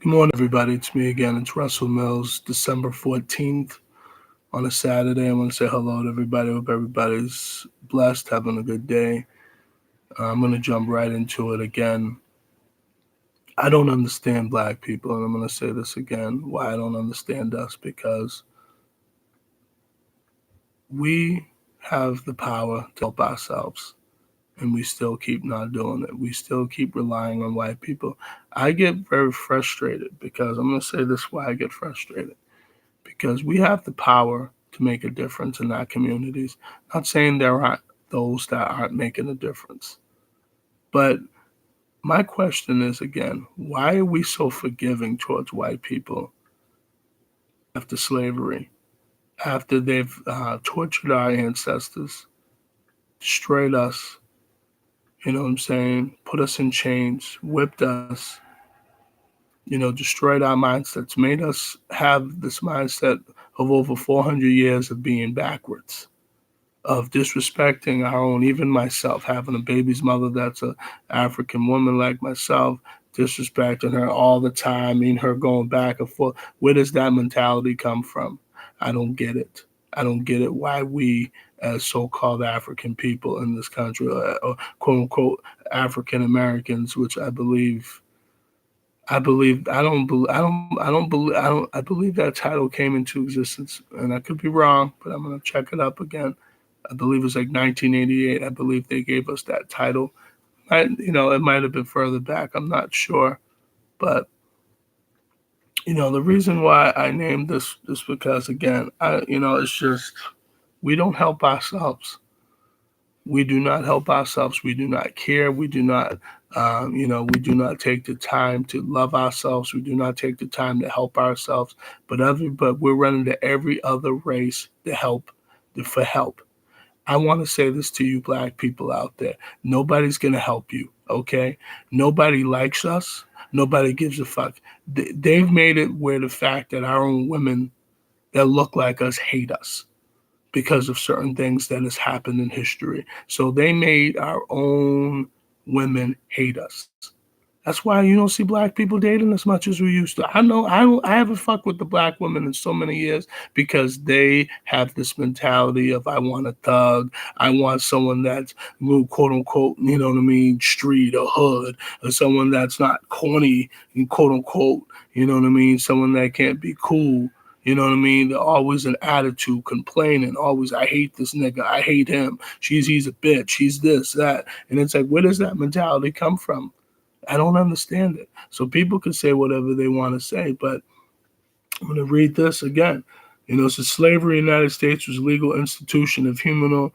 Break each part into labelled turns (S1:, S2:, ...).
S1: Good morning, everybody. It's me again. It's Russell Mills, December 14th on a Saturday. I want to say hello to everybody. Hope everybody's blessed, having a good day. I'm going to jump right into it again. I don't understand black people, and I'm going to say this again why I don't understand us because we have the power to help ourselves, and we still keep not doing it. We still keep relying on white people. I get very frustrated because I'm going to say this why I get frustrated because we have the power to make a difference in our communities. Not saying there aren't those that aren't making a difference. But my question is again, why are we so forgiving towards white people after slavery, after they've tortured our ancestors, destroyed us, you know what I'm saying, put us in chains, whipped us, destroyed our mindsets, made us have this mindset of over 400 years of being backwards, of disrespecting our own, even myself, having a baby's mother that's a African woman like myself, disrespecting her all the time, mean her going back and forth. Where does that mentality come from? I don't get it. I don't get it why we as so-called African people in this country, or quote unquote African Americans, which I believe that title came into existence, and I could be wrong, but I'm gonna check it up again. I believe it was like 1988. I believe they gave us that title. It might have been further back. I'm not sure, but the reason why I named this because again, it's just we don't help ourselves. We do not help ourselves. We do not care. We do not, we do not take the time to love ourselves. We do not take the time to help ourselves. But we're running to every other race to for help. I want to say this to you, black people out there. Nobody's going to help you, okay? Nobody likes us. Nobody gives a fuck. They've made it where the fact that our own women that look like us hate us because of certain things that has happened in history. So they made our own women hate us. That's why you don't see black people dating as much as we used to. I know I haven't fucked with the black women in so many years because they have this mentality of I want a thug, I want someone that's quote unquote, you know what I mean, street or hood, or someone that's not corny, quote unquote, you know what I mean, someone that can't be cool. You know what I mean? They're always an attitude, complaining, always, I hate this nigga, I hate him, he's a bitch, he's this, that. And it's like, where does that mentality come from? I don't understand it. So people can say whatever they want to say, but I'm going to read this again. So slavery in the United States was a legal institution of human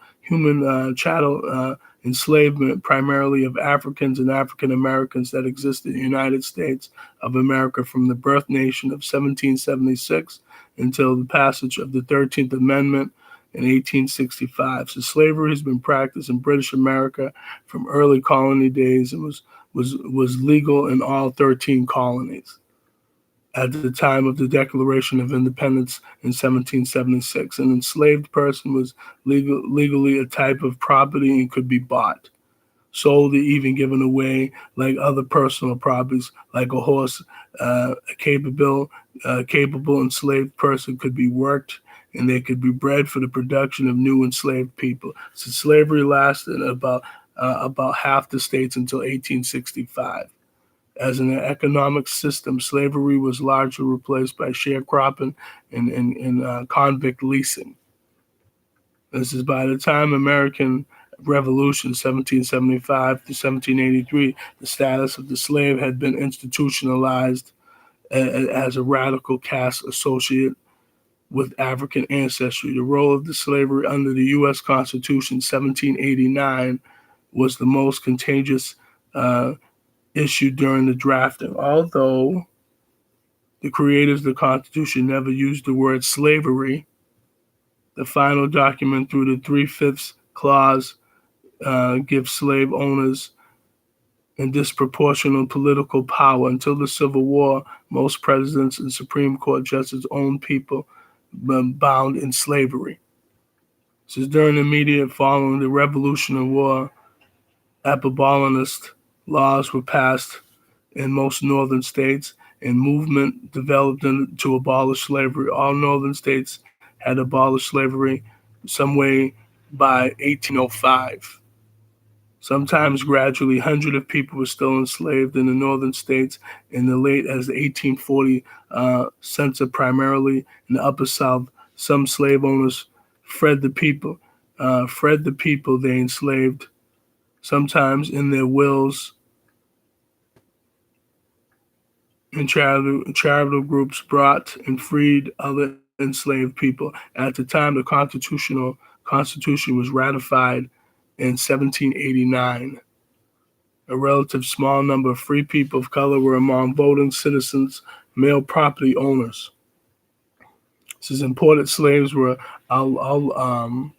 S1: chattel enslavement, primarily of Africans and African Americans that existed in the United States of America from the birth nation of 1776 until the passage of the 13th Amendment in 1865. So slavery has been practiced in British America from early colony days and was legal in all 13 colonies at the time of the Declaration of Independence in 1776. An enslaved person was legally a type of property and could be bought, sold, or even given away like other personal properties, like a horse. A capable enslaved person could be worked and they could be bred for the production of new enslaved people. So slavery lasted about half the states until 1865. As an economic system, slavery was largely replaced by sharecropping and convict leasing. This is by the time American Revolution, 1775 to 1783, the status of the slave had been institutionalized as a radical caste associate with African ancestry. The role of the slavery under the U.S. Constitution, 1789, was the most contagious uh, issued during the drafting. Although the creators of the Constitution never used the word slavery, the final document through the three-fifths clause gives slave owners and disproportionate political power. Until the Civil War, most presidents and Supreme Court justices owned people bound in slavery. Since during the immediate following the Revolutionary War, abolitionist laws were passed in most northern states, and movement developed to abolish slavery. All northern states had abolished slavery some way by 1805. Sometimes gradually, hundreds of people were still enslaved in the northern states in the late as the 1840 census, primarily in the upper south. Some slave owners fled the people, they enslaved, sometimes in their wills, and charitable groups brought and freed other enslaved people. At the time, the Constitution was ratified in 1789. A relative small number of free people of color were among voting citizens, male property owners. This is imported slaves were outlawed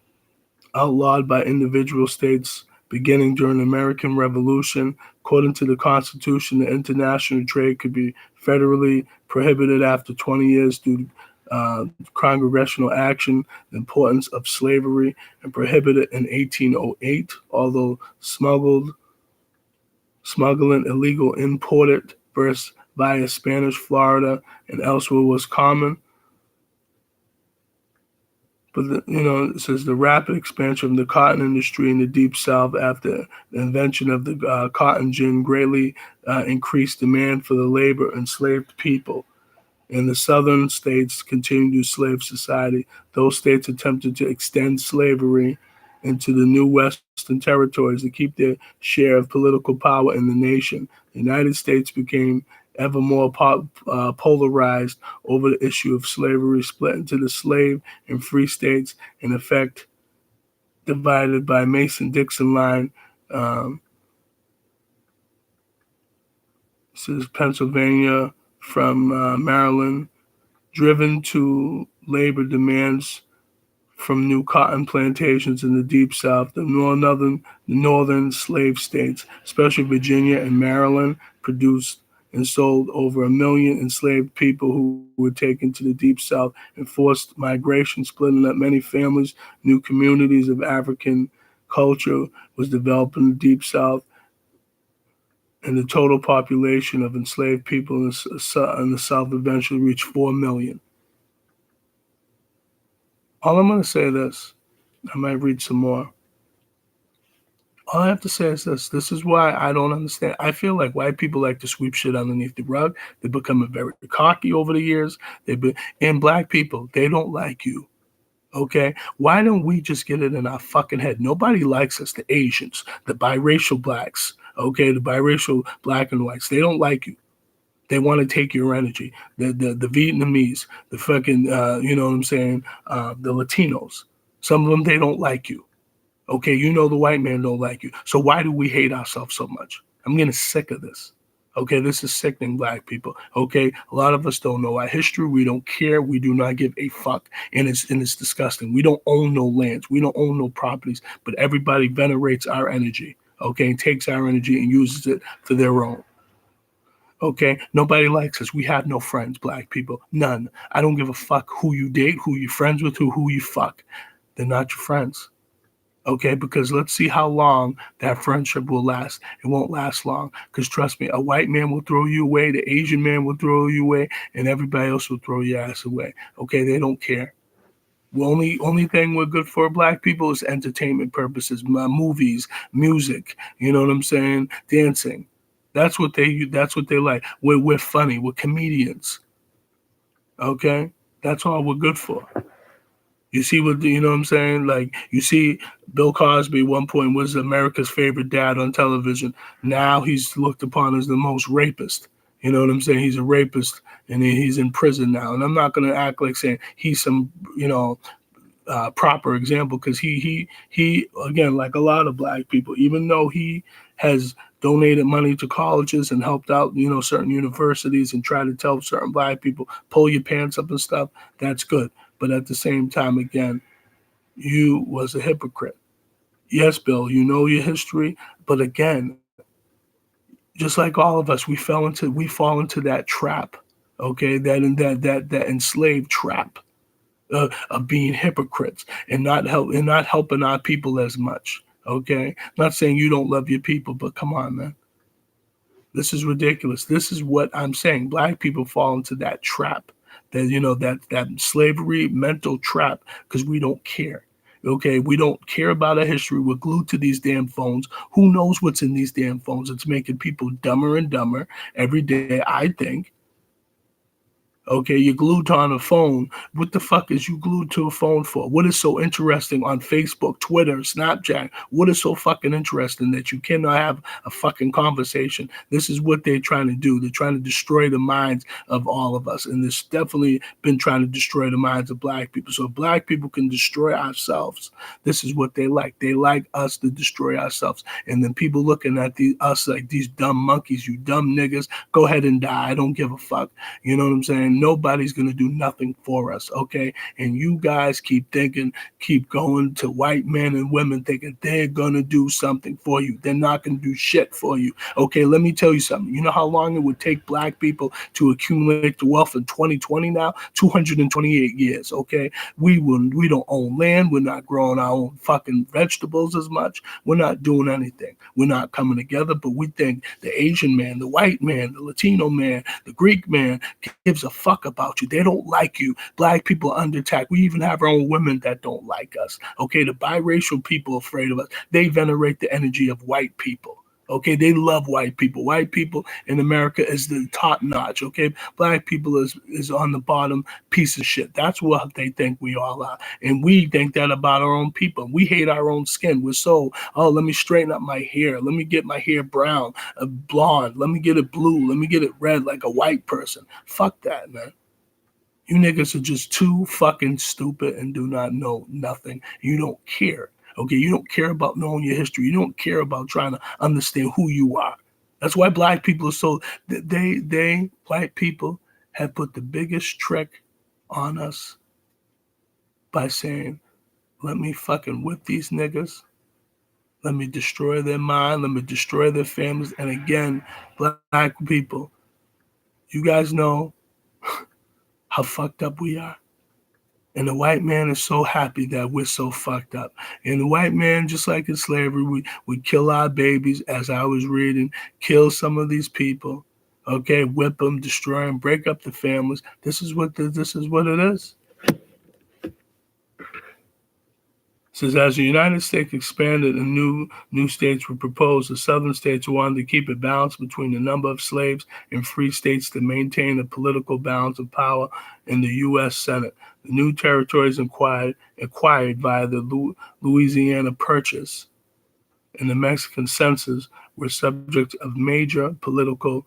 S1: by individual states beginning during the American Revolution. According to the Constitution, the international trade could be federally prohibited after 20 years due to congressional action. The importance of slavery and prohibited in 1808, although smuggling illegal imported versus via Spanish Florida and elsewhere was common. But it says the rapid expansion of the cotton industry in the Deep South after the invention of the cotton gin greatly increased demand for the labor enslaved people. And the southern states continued slave society. Those states attempted to extend slavery into the new Western territories to keep their share of political power in the nation. The United States became ever more polarized over the issue of slavery, split into the slave and free states, in effect divided by Mason-Dixon line. This is Pennsylvania from Maryland, driven to labor demands from new cotton plantations in the Deep South. The northern slave states, especially Virginia and Maryland, produced and sold over 1 million enslaved people who were taken to the Deep South and forced migration, splitting up many families. New communities of African culture was developed in the Deep South, and the total population of enslaved people in the South eventually reached 4 million. All I'm going to say is this. I might read some more. All I have to say is this. This is why I don't understand. I feel like white people like to sweep shit underneath the rug. They've become very cocky over the years. And black people, they don't like you. Okay? Why don't we just get it in our fucking head? Nobody likes us, the Asians, the biracial blacks, okay? The biracial black and whites. They don't like you. They want to take your energy. The Vietnamese, the fucking, you know what I'm saying? The Latinos. Some of them, they don't like you. Okay, the white man don't like you. So why do we hate ourselves so much? I'm getting sick of this. Okay, this is sickening, black people. Okay, a lot of us don't know our history. We don't care. We do not give a fuck, and it's disgusting. We don't own no lands. We don't own no properties, but everybody venerates our energy. Okay, and takes our energy and uses it for their own. Okay, nobody likes us. We have no friends, black people. None. I don't give a fuck who you date, who you're friends with, who you fuck. They're not your friends. Okay, because let's see how long that friendship will last. It won't last long. Because trust me, a white man will throw you away, the Asian man will throw you away, and everybody else will throw your ass away. Okay, they don't care. The only thing we're good for, black people, is entertainment purposes, movies, music. You know what I'm saying? Dancing. That's what they like. We're funny. We're comedians. Okay, that's all we're good for. You see what you know what I'm saying? Like, you see Bill Cosby at one point was America's favorite dad on television. Now he's looked upon as the most rapist. You know what I'm saying? He's a rapist and he's in prison now. And I'm not gonna act like saying he's some, proper example, because he again, like a lot of black people, even though he has donated money to colleges and helped out, certain universities and try to tell certain black people, pull your pants up and stuff, that's good. But at the same time, again, you was a hypocrite. Yes, Bill, you know your history, but again, just like all of us, we fall into that trap, okay, that enslaved trap of being hypocrites and not helping our people as much. Okay, not saying you don't love your people, but come on, man. This is ridiculous. This is what I'm saying. Black people fall into that trap, that that slavery mental trap, because we don't care. Okay, we don't care about our history. We're glued to these damn phones. Who knows what's in these damn phones? It's making people dumber and dumber every day, I think. Okay, you're glued on a phone. What the fuck is you glued to a phone for? What is so interesting on Facebook, Twitter, Snapchat? What is so fucking interesting that you cannot have a fucking conversation? This is what they're trying to do. They're trying to destroy the minds of all of us. And this definitely been trying to destroy the minds of black people. So if black people can destroy ourselves, this is what they like. They like us to destroy ourselves. And then people looking at us like these dumb monkeys, you dumb niggas, go ahead and die. I don't give a fuck. You know what I'm saying? Nobody's going to do nothing for us, okay? And you guys keep going to white men and women thinking they're going to do something for you. They're not going to do shit for you, okay? Let me tell you something. You know how long it would take black people to accumulate the wealth in 2020 now? 228 years, okay? We don't own land. We're not growing our own fucking vegetables as much. We're not doing anything. We're not coming together, but we think the Asian man, the white man, the Latino man, the Greek man gives a fuck about you. They don't like you. Black people are under attack. We even have our own women that don't like us. Okay, the biracial people are afraid of us. They venerate the energy of white people. Okay, they love white people. White people in America is the top notch. Okay, black people is on the bottom piece of shit. That's what they think we all are, and we think that about our own people. We hate our own skin. We're so let me straighten up my hair. Let me get my hair brown, blonde. Let me get it blue. Let me get it red like a white person. Fuck that, man. You niggas are just too fucking stupid and do not know nothing. You don't care. Okay, you don't care about knowing your history. You don't care about trying to understand who you are. That's why black people are so black people have put the biggest trick on us by saying, let me fucking whip these niggas. Let me destroy their mind. Let me destroy their families. And again, black people, you guys know how fucked up we are. And the white man is so happy that we're so fucked up. And the white man, just like in slavery, we kill our babies, as I was reading, kill some of these people, okay, whip them, destroy them, break up the families. This is what it is. It says, as the United States expanded and new states were proposed, the southern states wanted to keep a balance between the number of slaves and free states to maintain a political balance of power in the U.S. Senate. The new territories acquired via the Louisiana Purchase and the Mexican census were subject of major political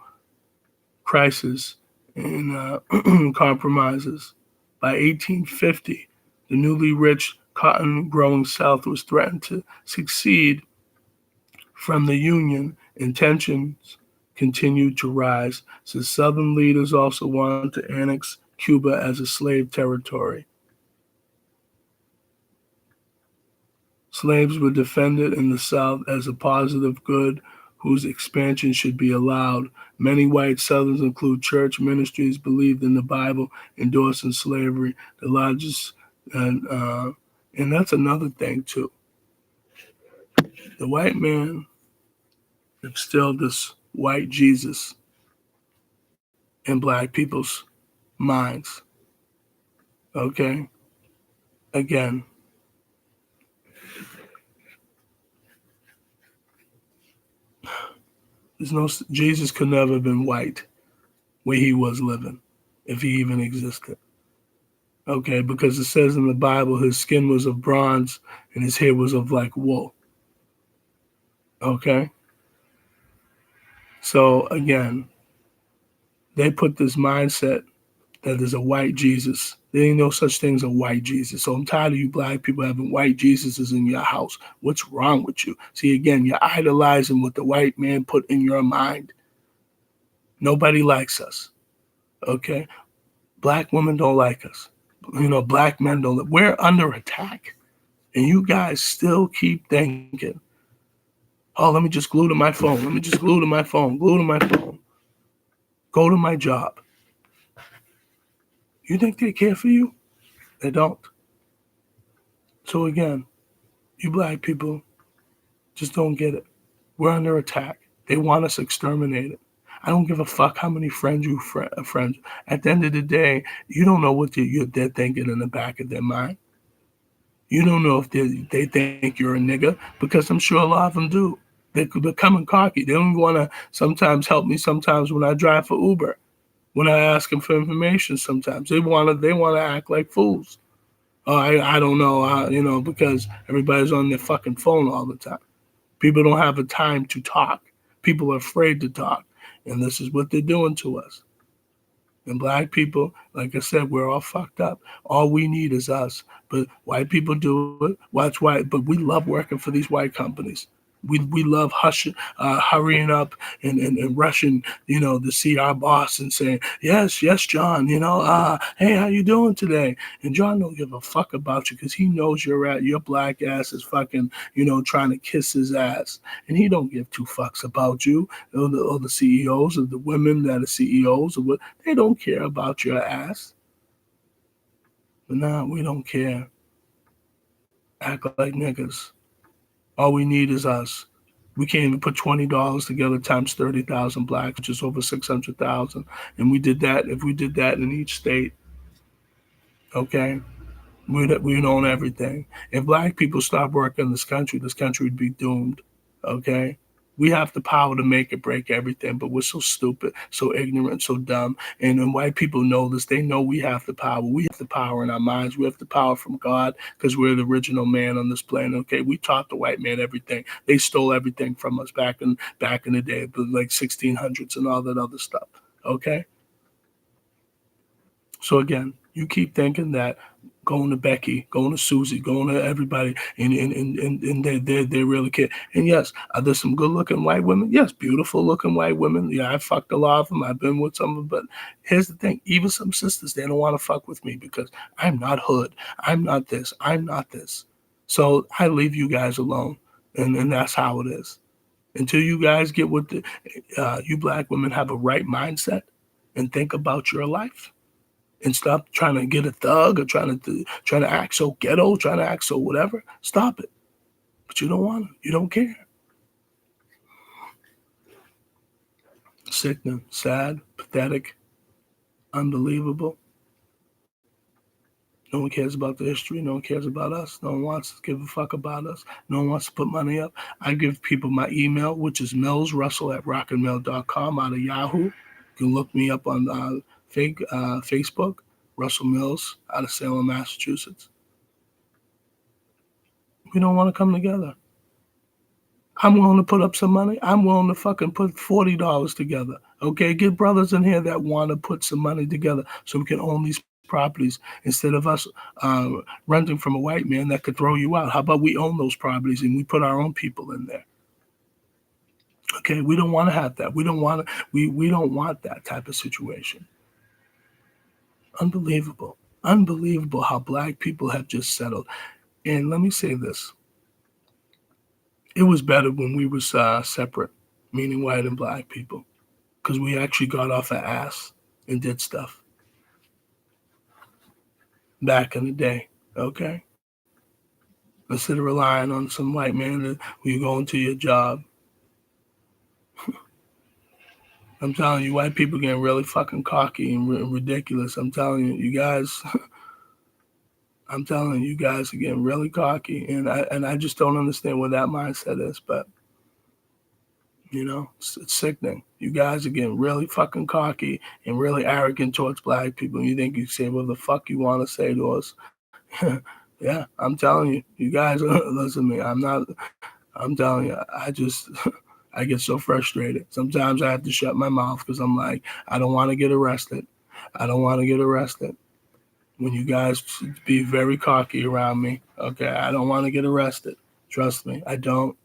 S1: crisis and compromises. By 1850, the newly rich cotton-growing South was threatened to secede from the Union, and tensions continued to rise, since Southern leaders also wanted to annex Cuba as a slave territory. Slaves were defended in the South as a positive good whose expansion should be allowed. Many white Southerners, include church ministries, believed in the Bible, endorsing slavery. The largest, and that's another thing too. The white man instilled this white Jesus in black people's minds. Okay? Again, Jesus could never have been white where he was living, if he even existed. Okay, because it says in the Bible his skin was of bronze and his hair was of like wool. Okay? So again, they put this mindset that there's a white Jesus. There ain't no such thing as a white Jesus. So I'm tired of you black people having white Jesuses in your house. What's wrong with you? See, again, you're idolizing what the white man put in your mind. Nobody likes us. Okay? Black women don't like us. Black men don't. We're under attack. And you guys still keep thinking, oh, let me just glue to my phone. Let me just glue to my phone. Glue to my phone. Go to my job. You think they care for you? They don't. So again, you black people just don't get it. We're under attack. They want us exterminated. I don't give a fuck how many friends friends. At the end of the day, you don't know what they're thinking in the back of their mind. You don't know if they think you're a nigga, because I'm sure a lot of them do. They're becoming cocky. They don't want to sometimes help me sometimes when I drive for Uber. When I ask them for information sometimes. They want to act like fools. Oh, I don't know, because everybody's on their fucking phone all the time. People don't have the time to talk. People are afraid to talk. And this is what they're doing to us. And black people, like I said, we're all fucked up. All we need is us. But white people do it. That's why. But we love working for these white companies. We love hurrying up and rushing, to see our boss and saying, yes, yes, John, hey, how you doing today? And John don't give a fuck about you because he knows your black ass is fucking, trying to kiss his ass. And he don't give two fucks about you or the CEOs or the women that are CEOs or what. They don't care about your ass. But nah, we don't care. Act like niggas. All we need is us. We can't even put $20 together times 30,000 blacks, which is over 600,000. And we did that. If we did that in each state, okay, we'd own everything. If black people stopped working in this country would be doomed. Okay, we have the power to make or break everything, but we're so stupid, so ignorant, so dumb. And white people know this. They know we have the power. We have the power in our minds. We have the power from God because we're the original man on this planet. Okay, we taught the white man everything. They stole everything from us back in the day, like 1600s and all that other stuff. Okay, so again, you keep thinking that going to Becky, going to Susie, going to everybody, and they really care. And yes, are there some good looking white women? Yes, beautiful looking white women. Yeah, I fucked a lot of them. I've been with some of them. But here's the thing: even some sisters, they don't want to fuck with me because I'm not hood. I'm not this. I'm not this. So I leave you guys alone, and that's how it is. Until you guys get with you black women have a right mindset and think about your life and stop trying to get a thug or trying to act so ghetto, trying to act so whatever. Stop it. But you don't want to. You don't care. Sickening, sad, pathetic, unbelievable. No one cares about the history. No one cares about us. No one wants to give a fuck about us. No one wants to put money up. I give people my email, which is millsrussell@rockandmail.com out of Yahoo. You can look me up on Facebook, Russell Mills out of Salem, Massachusetts. We don't want to come together. I'm willing to put up some money. I'm willing to fucking put $40 together. Okay, get brothers in here that want to put some money together so we can own these properties instead of us renting from a white man that could throw you out. How about we own those properties and we put our own people in there? Okay, we don't want to have that. We don't want to. We don't want that type of situation. Unbelievable, unbelievable how black people have just settled. And let me say this. It was better when we was separate, meaning white and black people, because we actually got off our ass and did stuff back in the day, okay? Instead of relying on some white man that when you go into your job. I'm telling you, white people getting really fucking cocky and ridiculous. I'm telling you, you guys, I'm telling you, you guys are getting really cocky, and I just don't understand what that mindset is, but it's sickening. You guys are getting really fucking cocky and really arrogant towards black people. You think you say what the fuck you want to say to us. Yeah, I'm telling you, you guys, listen to me. I'm telling you, I get so frustrated. Sometimes I have to shut my mouth because I'm like, I don't want to get arrested. I don't want to get arrested. When you guys be very cocky around me, okay, I don't want to get arrested. Trust me, I don't.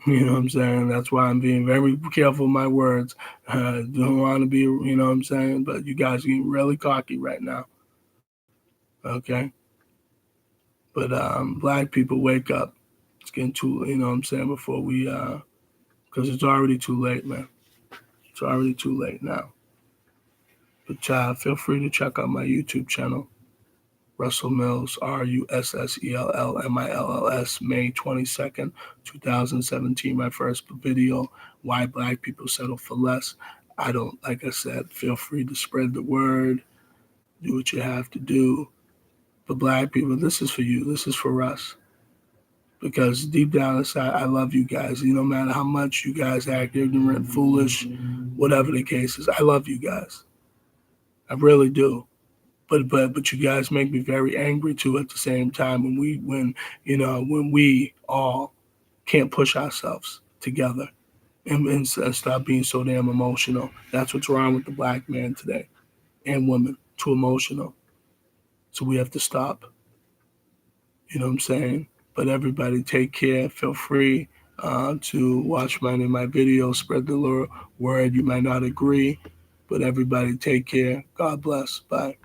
S1: You know what I'm saying? That's why I'm being very careful with my words. Don't want to be, you know what I'm saying? But you guys are getting really cocky right now. Okay? But black people, wake up. It's getting too, you know what I'm saying, before we, because it's already too late, man. It's already too late now. But feel free to check out my YouTube channel. Russell Mills, RUSSELLMILLS, May 22nd, 2017, my first video why black people settle for less. I don't, like I said, feel free to spread the word, do what you have to do. But black people, this is for you. This is for us. Because deep down inside, I love you guys. No matter how much you guys act ignorant, foolish, whatever the case is, I love you guys. I really do. But you guys make me very angry too at the same time when we all can't push ourselves together and stop being so damn emotional. That's what's wrong with the black man today and women. Too emotional. So we have to stop. You know what I'm saying? But everybody take care. Feel free to watch my videos, spread the word. You might not agree, but everybody take care. God bless. Bye.